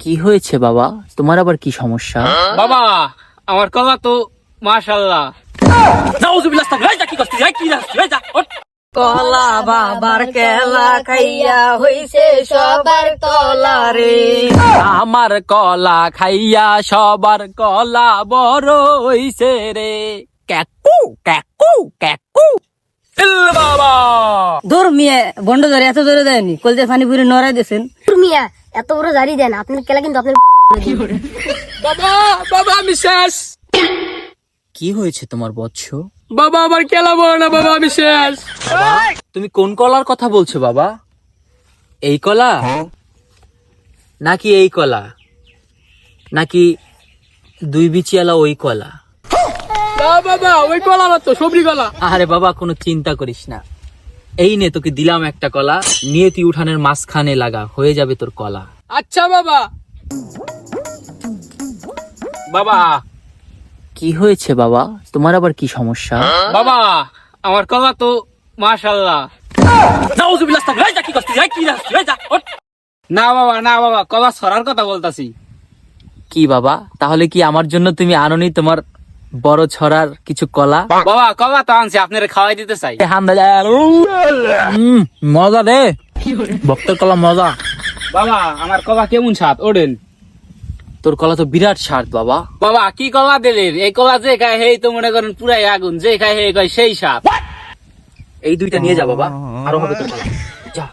কি হয়েছে বাবা? তোমার আবার কি সমস্যা? বাবা আমার কলা তো মাশাআল্লাহ। নাউজুবিল্লাহ, আস্তাগফিরুল্লাহ। কি করছিস? কি করছিস? যা ওঠ। কলা বাবার কেলা খাইয়া হইছে সবার কলা রে। আমার কলা খাইয়া সবার কলা বড় হইছে রে। ক্যাকু ক্যাকু ক্যাকু। বাবা দূর মিয়া বন্ড ধরে এত জোরে দেয়নি, কলজে পানি পুরি নড়াই দিয়েছেন। মিয়া এত বড় জারি দেন আপনার কেলা কিন্তু আপনার বাবা বাবা আমি শেষ। কি হয়েছে তোমার বৎস? বাবা আমার কেলা বড় না, বাবা আমি শেষ। তুমি কোন কলার কথা বলছো বাবা? এই কলা নাকি এই কলা নাকি দুই বিচিয়ালা ওই কলা? না বাবা ওই কলা না তো, সবরি কলা। আরে বাবা কোনো চিন্তা করিস না, এই নে তোকে দিলাম একটা কলা, নিয়ে তুই উঠানের মাঝখানে লাগা, হয়ে যাবে তোর কলা। আচ্ছা বাবা। বাবা কি হয়েছে বাবা? তোমার আবার কি সমস্যা? বাবা আমার কলা তো মাশাআল্লাহ। নাউজুবিল্লাহ, আস্তাগফিরুল্লাহ। কি করছিস? কি করছিস? যা ওঠ। না বাবা না বাবা, কলা ছড়ার কথা বলতাছি। কি বাবা, তাহলে কি আমার জন্য তুমি আনোনি তোমার বড় ছড়ার কিছু কলা? বাবা কলা তো আনছি, আপনারা খাওয়াই দিতে চাই। মজা দে, ভক্তের কলা মজা। বাবা আমার কলা কেমন স্বাদ ওঠেন? তোর কলা তো বিরাট স্বাদ বাবা। বাবা কি কলা দিলেন? এই কলা যে খায় হেই তো মনে করেন পুরাই আগুন, যে খায় হে কয় সেই স্বাদ। এই দুইটা নিয়ে যা বাবা, আরো হবে তোর কলা। যা।